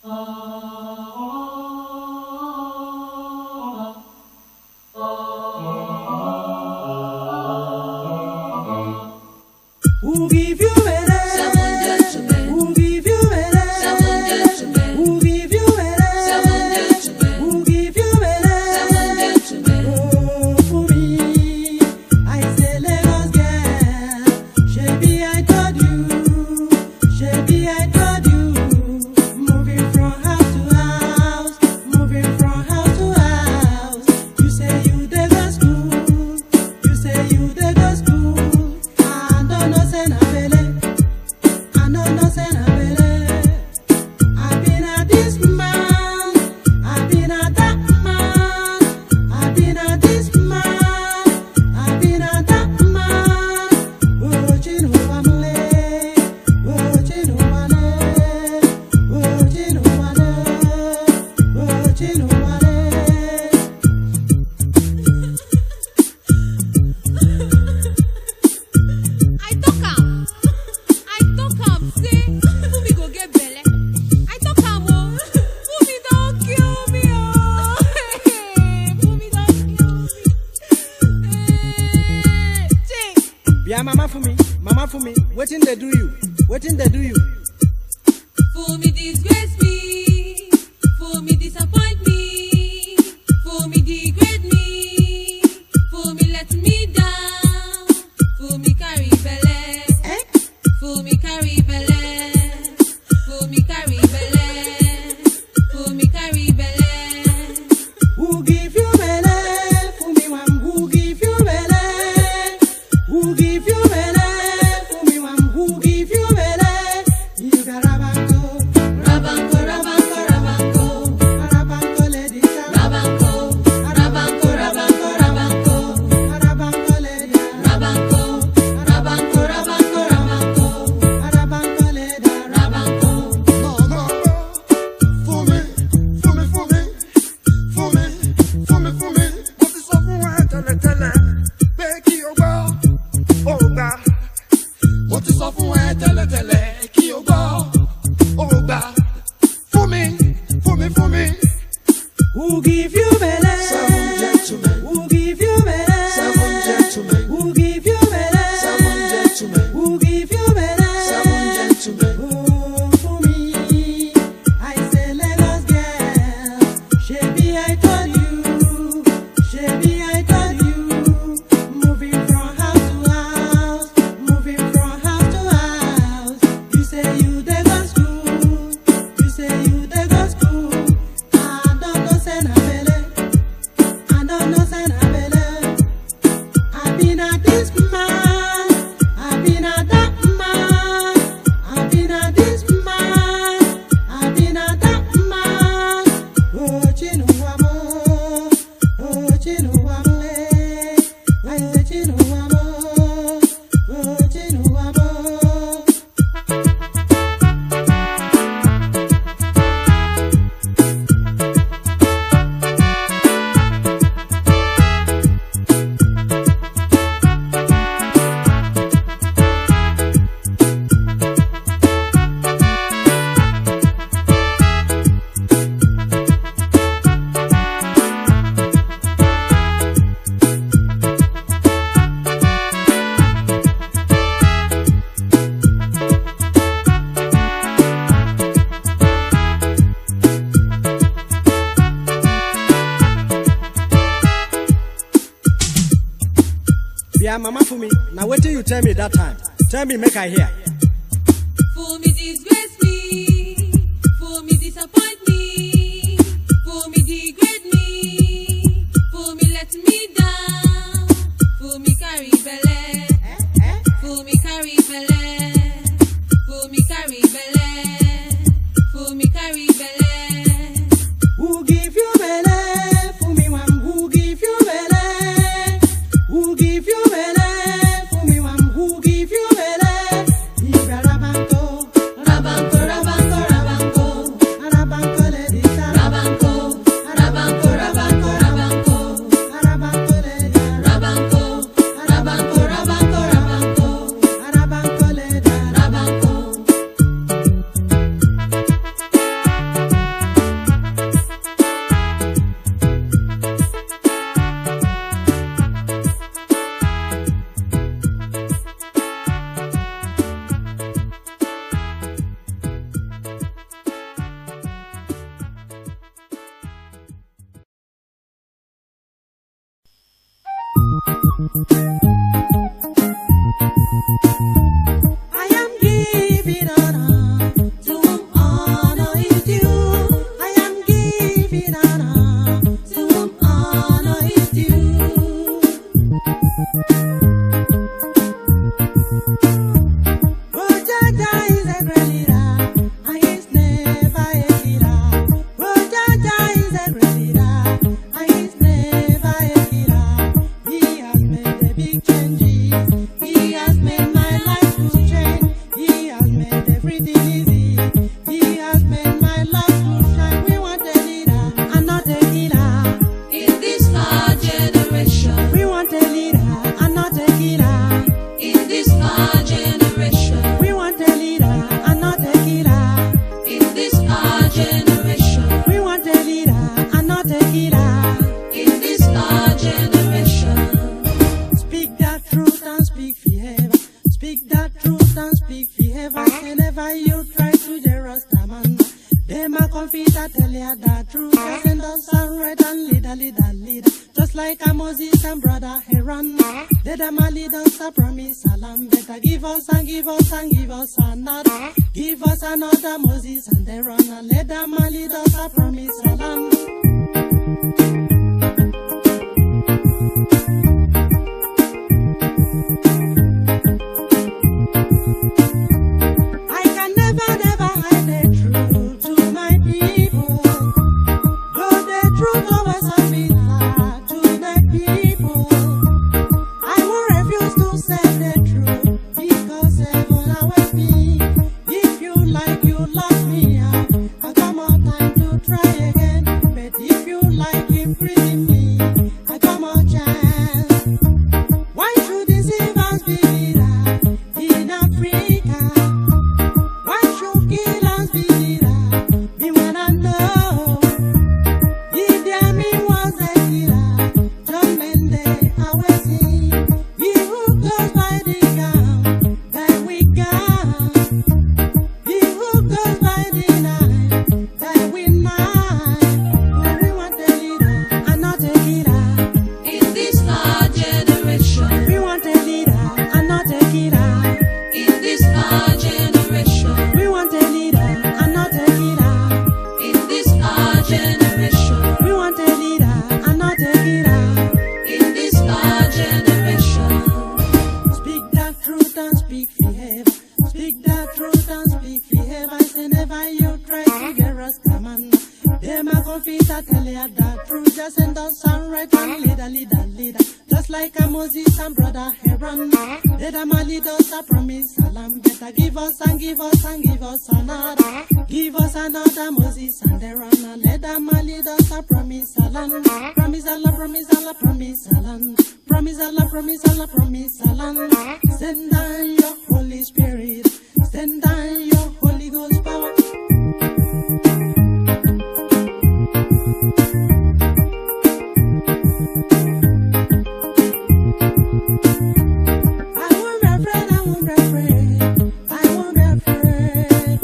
Who give you Yeah, mama for me, waiting they do you, Fool me, disgrace me, fool me, disappoint me, fool me, degrade me, fool me, let me down, fool me, carry belle, fool me, carry belle, fool me, carry belle, fool me, carry belle. Who give you belle? Fool me one, who give you belle? Who give you belle? Fool me one, who give you belle? You got Rabanco, Rabanco, Rabanco, Rabanco, Rabanco lady, Rabanco, Rabanco, Rabanco, Rabanco, Rabanco lady, Rabanco, Rabanco, Rabanco, Rabanco, Rabanco lady, Rabanco. What is up for tell kí o gbọ́, ó gbà. Fún mi. Who give you belle? 7 gentlemen. Who give you belle? 7 gentlemen. Who give you belle? 7 gentlemen. Who give you belle? 7 gentlemen. Oh, for me, I say Lagos girl. Shebi I told you, moving from house to house, moving from house to house. You say you dey go school, I don't know say na belle, I been at this man, I been at that man, I been at this man, I been at that man. Oh Chinuwamo, I say Chinuwamo, oh Chinuwamo. Yeah, mama for me. Now what did you tell me that time? Tell me, make I hear. Fool me, disgrace me, fool me, disappoint me, fool me, degrade me, fool me, let me down, fool me, carry belle, fool me, carry belle, fool me, carry belle, fool me, carry belle. Who give you belle? For me one, who give you belle? Who give you belle? For me one, who give you belle? You got Rabanco, I am giving honor to whom honor is due. I am giving honor to whom honor is due. Rojaja is a great leader, and he's never a killer. Rojaja is a great leader, and he's never a killer. He has made a big changes. He has made my life to change. He has made everything easy. He has made my life to shine. We want a leader and not a killer. In this our generation, We want a leader and not a killer. in this our generation, We want a leader and not a killer. in this our generation, We want a leader and not a killer. in this our generation. Speak that truth and speak forever. Speak that truth and speak forever. Whenever you try to the Rastaman, them a confess that tell you the truth. Send us and right and leader. Just like a Moses and brother Aaron. They them a lead us a promise salam. Better give us and give us and give us another. Give us another Moses and Aaron. And let them a lead us a promise salam. I can never hide the truth to my people. Though the truth always has been hard to the people. I will refuse to say the truth because heaven always be. If you like, you lock me out. I got more time to try again. But if you like, imprison me. I got more chance. Why should deceivers be leaders in Africa? Why should killers be leaders? Me wanna know. Idi Amin was a killer. John Mende always say, he who goes by the gun, die with gun. He who goes by the knife, die with knife. We want a leader and not a killer. In this our generation, We want a leader and not a killer. in this our generation, We want a leader and not a killer. in this our generation, We want a leader and not a killer. in this our generation. Speak that truth and speak forever. Speak that truth and speak forever. Whenever you try to get Rastaman, them a confess that tell you the truth. Just send us and right and leader. Just like a Moses and brother Aaron. Let them a lead us a promise salam. Better give us and give us and give us another. Give us another Moses and Aaron. And let them a lead us a promise salam. Promise Allah, promise Allah, promise salam. Promise Allah, promise Allah, promise salam. Send down your Holy Spirit. Send down your Holy Ghost power. I won't be afraid, I won't be afraid. I won't be afraid.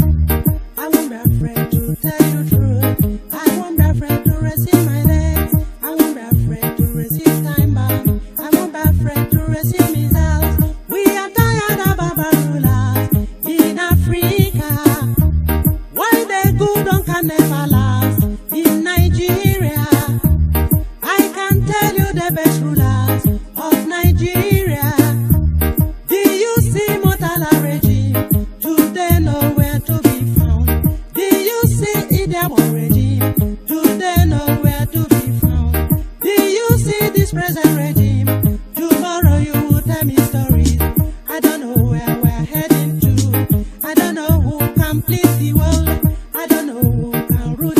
I won't be afraid to tell you truth. I won't be afraid to receive my legs. I won't be afraid to receive time back. I won't be afraid to receive missiles. We are tired of Baba rulers in Africa. Why the good can never last in Nigeria? I can tell you the best rulers of Nigeria. Do you see Murtala regime? Do they know where to be found? Do you see Idi Amin regime? Do they know where to be found? Do you see this present regime? Tomorrow you will tell me stories. I don't know where we're heading to. I don't know who can please the world. I don't know who can rule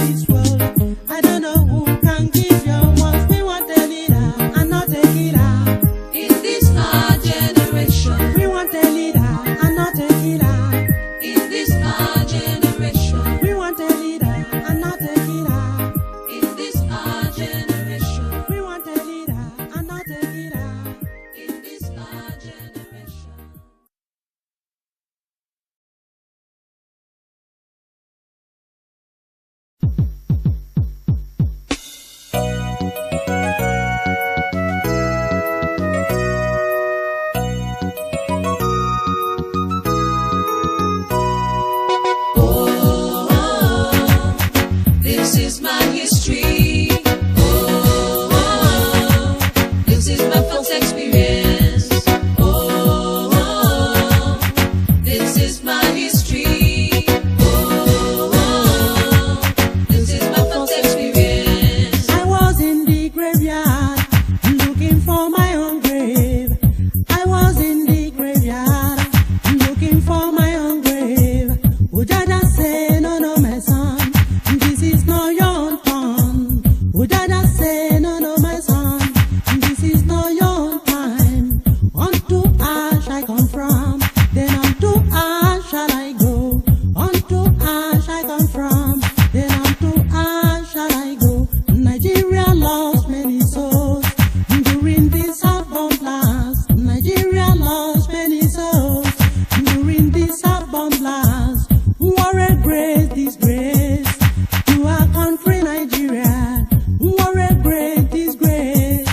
great disgrace to our country, Nigeria. What a great disgrace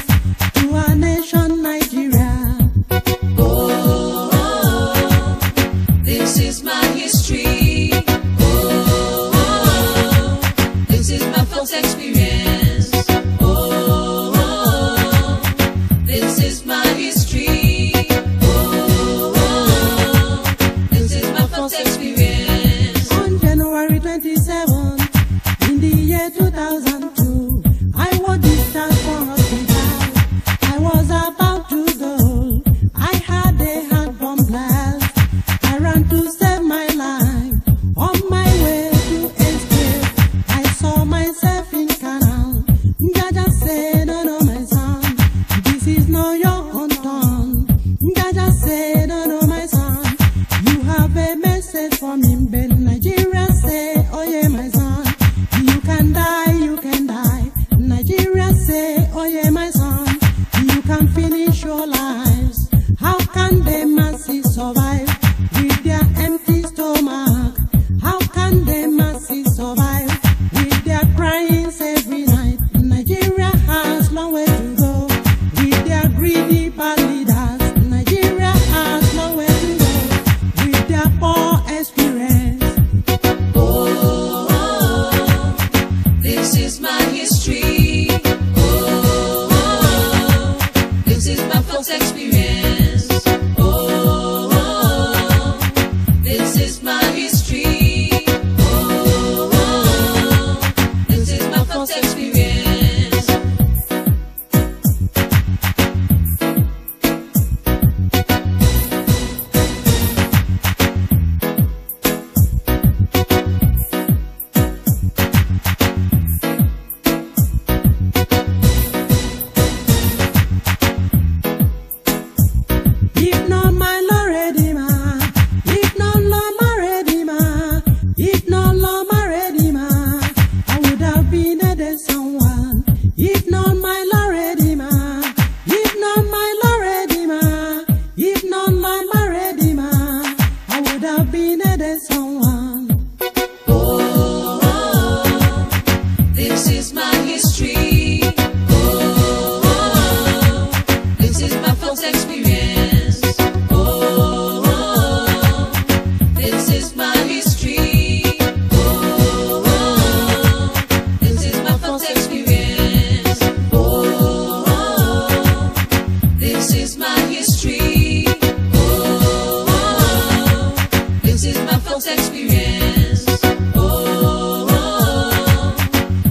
to our nation, Nigeria. Oh, this is my history. Oh, this is my folks' experience. Oh, this is my history. Oh, this is my folks' experience. On January 27th, in the year 2002, I was discharged from hospital. I was about to go. I had a heart bomb blast. I ran to save my life. On my way to escape, I saw myself in canal. Jaja said, "No, no, my son, this is not your own turn." Jaja said, "No, no, my son, you have a message for me." But Nigeria say, "Oh yeah, my son, you can die, you can die." Nigeria say, "Oh yeah, my son, you can finish your lives." How can the masses survive with their empty stomach? How can the masses survive with their cryings every night? Nigeria has long way to go with their greedy bad leaders. Nigeria has long way to go with their poor experience. Oh, this is my history. Oh, this is my folks' experience. Oh, this is my history. Oh, this is my folks' experience. If not my Lord Redeemer, if not Lord my Redeemer, if not Lord my Redeemer, I would have been a dead someone. If not my Lord Redeemer, if not my Lord Redeemer, if not Lord my Redeemer, I would have been a dead someone. Oh, this is my history. Oh, this is my folks' experience. Oh, this is my history. Oh, this is my folks' experience. Oh, this is my history. Oh, this is my folks' experience. Oh,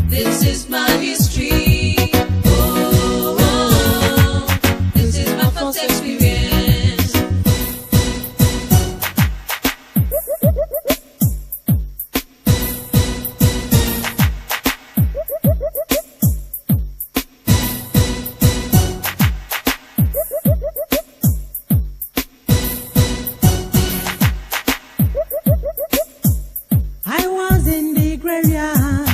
this is my history. Oh, this is my folks' experience. I was in the graveyard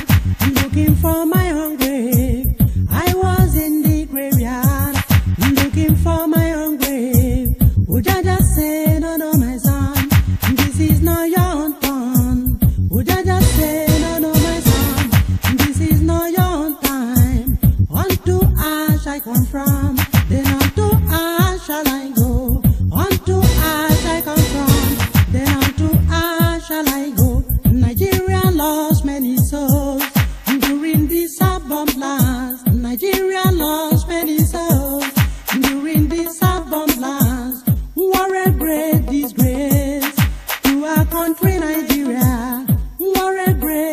looking for my own grave. I was in the graveyard looking for my own grave. Ujaja said, "No, no, my son, this is not your own turn." Ujaja said, "No, no, my son, this is not your own time. Unto ash I come from, then unto ash shall I go. Unto ash I come from, then unto ash shall I go." Nigeria lost many souls during this bomb blast. Nigeria lost many souls during this bomb blast. What a great disgrace to our country, Nigeria. What a great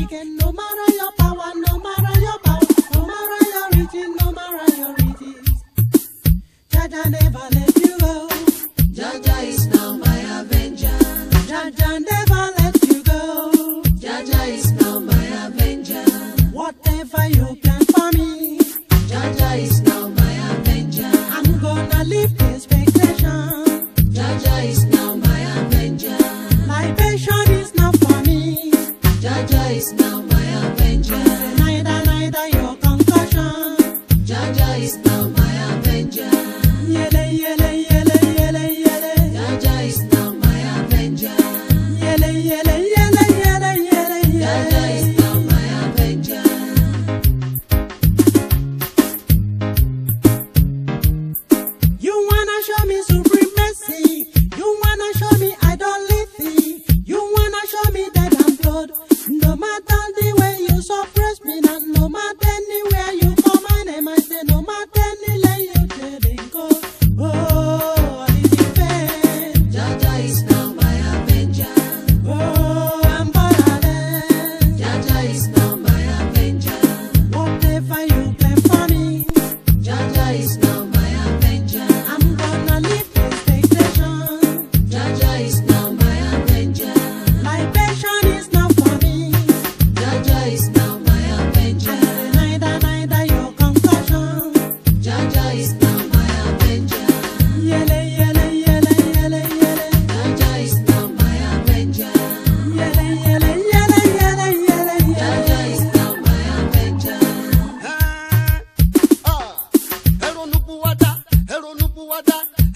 wicked, no matter your power, no matter your power, no matter your riches, no matter your riches. Jaja never let you go. Jaja is now my avenger. Jaja never let you go. Jaja is now my avenger. Whatever you plan for me, Jaja is now my avenger. I'm gonna live the expectation. Jaja is now my avenger. Libation is not for me. Jaja is now my avenger. Neither your concussion. Jaja is now my avenger. Yele, yele, yele, yele, yele. Jaja is now my avenger. Yele, yele, yele, yele, yele, Jaja yele. is now my avenger. You wanna show me supremacy. You wanna show me idolatry. You wanna show me dead and blood. No matter the way you suppress me, not no matter anywhere you come my name, I say no matter anywhere you didn't go. Oh, this is pain. Jaja is now my avenger. Oh, I'm powerless. Jaja is now my avenger. Whatever you plan for me, Jaja is now my avenger. I'm gonna live the expectation. Jaja is now my avenger. Libation is not for me. Jaja is now my avenger. Neither your concussion. Jaja is now my avenger. Yele, yele, yele, yele, yele. Jaja is now my avenger. Yele, yele, yele, yele, yele, Jaja yele. is now my avenger.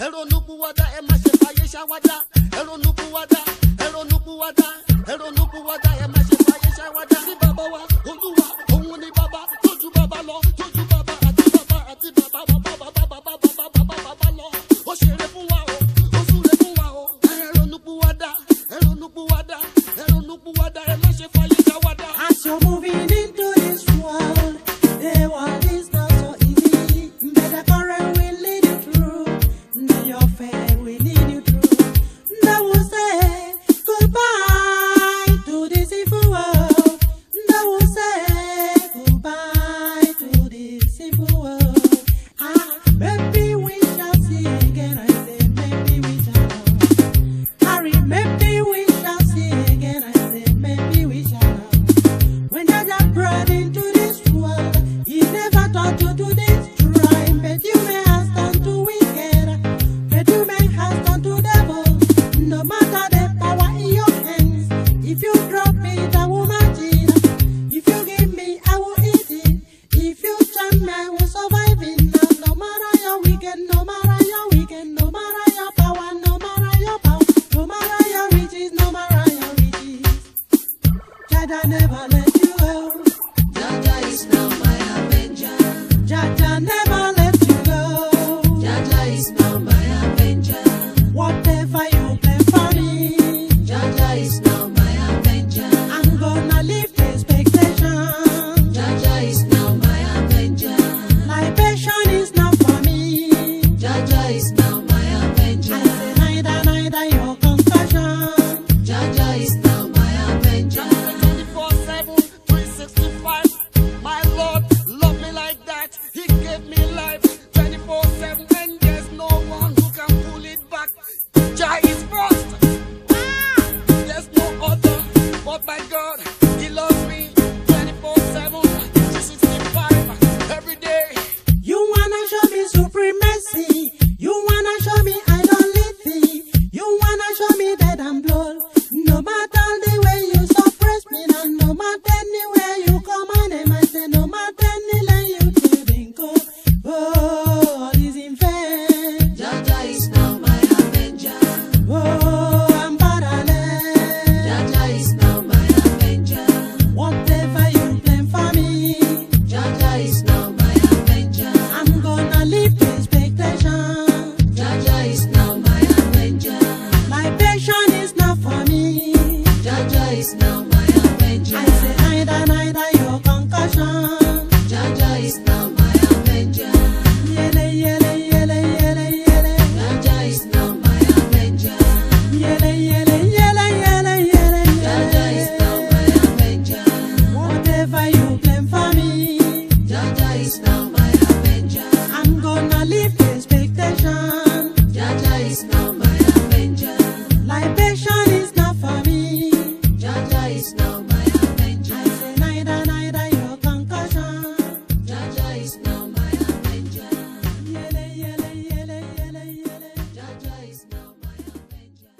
Ẹ̀rọ̀nùpùwàdà, ẹ má ṣe fàyè ṣàwàdà. Ẹ̀rọ̀nùpùwàdà, ẹ má ṣe fàyè ṣàwàdà. Ní bàbá wa, Olúwa, òun ni bàbá, tójú bàbá lọ, tójú bàbá àti bàbá lọ. Ó ṣeré fún wa o, ó súre fún wa o. Ẹ̀rọ̀nùpùwàdà, ẹ má ṣe fàyè ṣàwàdà. As you're moving into this world, the world is not so easy. Better current will lead you through. Know your faith will lead you through. They will say goodbye to this evil world. They will say goodbye to this evil world. Maybe we shall see again. I say maybe we shall. Harry, maybe we shall see again. I say maybe we shall. When Jaja brought into this world, he never thought to do this crime. But you may have turned to wicked, but you may have turned to devil. No matter the power in your hands, if you drop it, I will match it. If you give me, I will eat it. If you charm me, I will survive it. No matter your wicked, no matter your wicked, no matter your power, no matter your power, no matter your riches, no matter your riches. Jaja never let you go. Jaja is now my avenger. Jaja never let you go. Jaja is now my avenger. Whatever you plan for me, Jaja is now my avenger. I'm gonna live the expectation. Jaja is now my avenger. Libation is not for me. Jaja is now my avenger. Neither your concussion. Jaja is now my avenger. 24/7, 365. whatever you claim for me. Jaja is now my avenger. I'm gonna live the expectation. Jaja is now my avenger. Libation is not for me. Jaja is now my avenger. I say neither your concussion. Jaja is now my avenger. Yele, yele, yele, yele, yele. Jaja is now my avenger.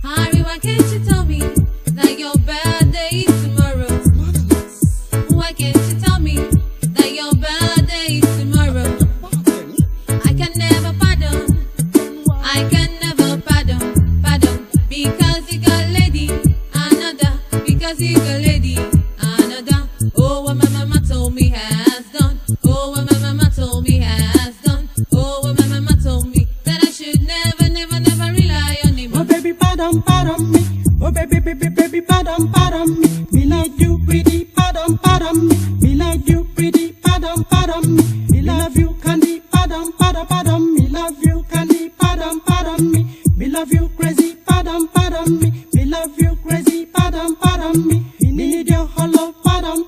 Harry, why can't you tell me that your birthday is tomorrow? Why can't you tell me that your birthday is tomorrow? I can never pardon. I can never pardon. Because you got lady, another. Because you got lady, another. Oh, what my mama told me has done. Oh, what my mama told me has done. Oh, what my mama told me that I should never rely on him. Oh baby, pardon me. Oh baby, pardon me. Me like you pretty, pardon me. Me like you pretty, pardon me. Me love you candy, pardon me. Love you candy, pardon me. Me love you crazy, pardon me. Me love you crazy, pardon me. Me need your hollow, pardon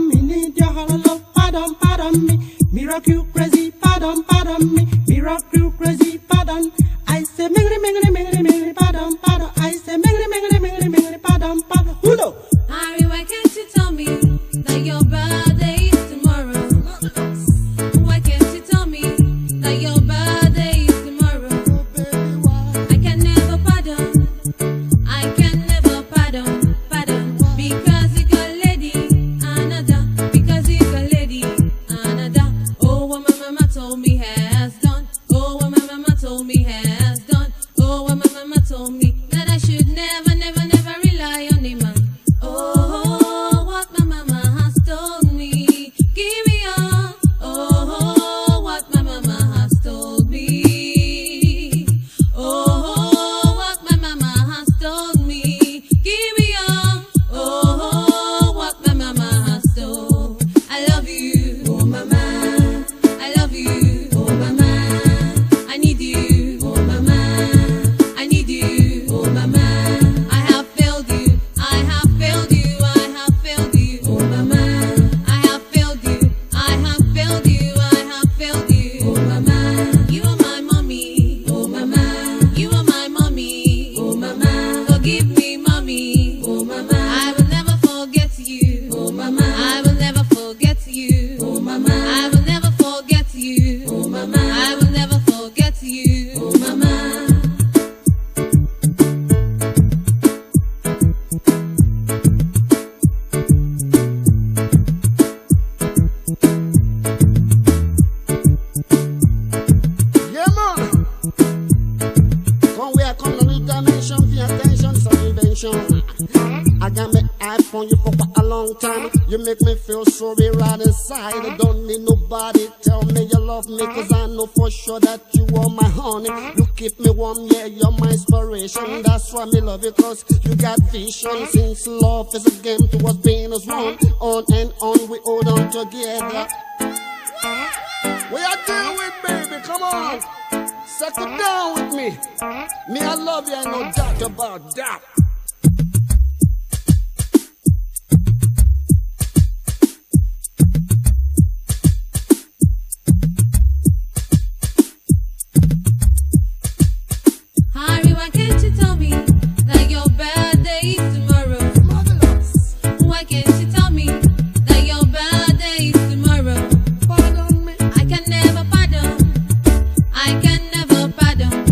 me. Need your hollow, pardon me. Me rock you crazy, pardon me. Me rock you crazy, pardon. I say mingri, pardon. I say mingri, pardon. Uno. Harry, why can't you tell me that your birthday is tomorrow? Why can't you tell me that your birthday is tomorrow? I can never pardon. I can never pardon. Because you got lady, another. Because you got lady, another. Oh, what my mama told me has done. Oh, what my mama told me has done. Oh, what my mama told me that I should never rely on him. Oh, what my mama has told me. Give me all. Oh, what my mama has told me. Oh, what my mama has told me. Give me all. Oh, what my mama has told. I love you, oh mama. I love you, oh mama. I need you, oh mama. I need you, oh mama. I have failed you. I have failed you. I have failed you, oh mama. I have failed you. I have failed you. I have failed you, oh mama. You are my mommy, oh mama. You are my mommy, oh mama. Forgive me, mommy, oh mama. I will never forget you, oh mama. I will never forget you, oh mama. I will never forget you, oh mama. I will never forget you, oh mama. Yeah, man. Come where I come to new dimension, pay attention, some invention. I got my eye on you for quite a long time. You make me feel so right inside. I don't need nobody tell me you love me, cause I know for sure that you are my honey. You keep me warm, yeah, you're my inspiration. That's why me love you, cause you got vision. Since love is a game to us being us one, on and on we hold on together. What you doing, baby? Come on. Settle down with me. Me, I love you, ain't no doubt about that. Harry, why can't you tell me that your birthday is tomorrow? Why can't you tell me that your birthday is tomorrow? Pardon me. I can never pardon. I can never pardon.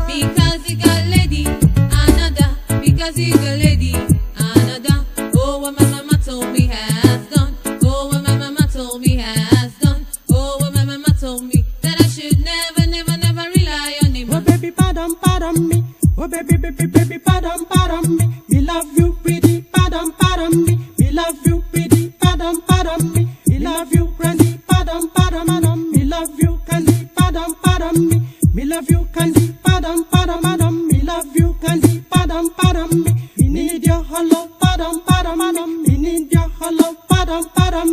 Because you got lady, another. Because you got lady, another. Oh, what my mama told me has done. Oh, what my mama told me has done. Oh, what my mama told me that I should never rely on him. Oh baby, pardon me. Oh baby, pardon me. Me love you pretty, pardon me. Me love you pretty, pardon me. Me love you candy, pardon me. Me love you candy, pardon me. Me love you, candy, padam, padam, madam. Me love you, candy, padam, padam. Me need your hello, padam, padam, madam. Me need your hello, padam, padam.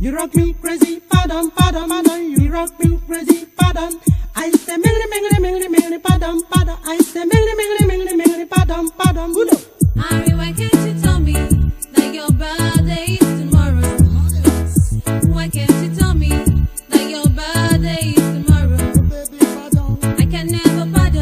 You rock me crazy, padam, padam, madam. You rock me crazy, padam. I say mingli, mingli, mingli, mingli, padam, padam. I say mingli, mingli, mingli, mingli, padam, padam. Udo. Harry, why can't you tell me that your birthday is tomorrow? Why can't you tell me that your birthday is tomorrow? Baby, pardon. I can never pardon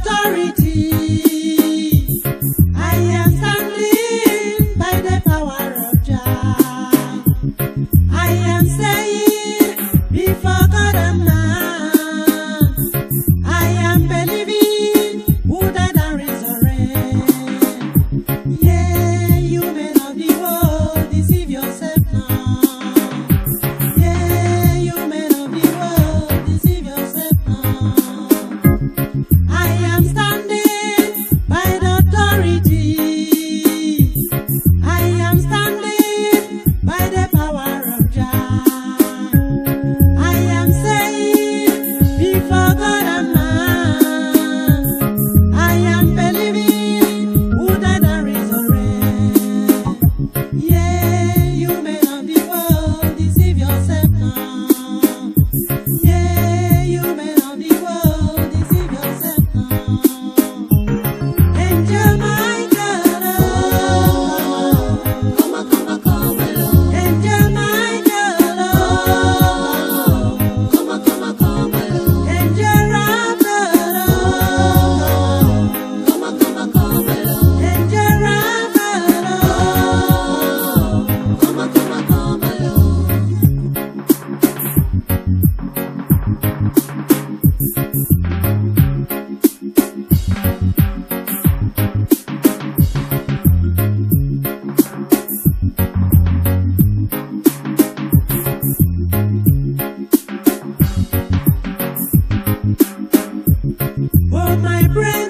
authority. I am standing by the power of Jah. I am saying before God and man, I am believing who died and resurrected. Yeah, you men of the world, deceive yourself now. Yeah, you men of the world, deceive yourself now. I am standing by the authority. I am standing by the power of Jah. I am saying before God and man, I am believing who died and resurrected. Yeah, you men of the world, deceive yourself now. Yeah, you men of the world, deceive yourself now. Angel Michael, oh, Angel Michael, oh, Angel Raphael, oh, Angel Raphael, oh, my brain.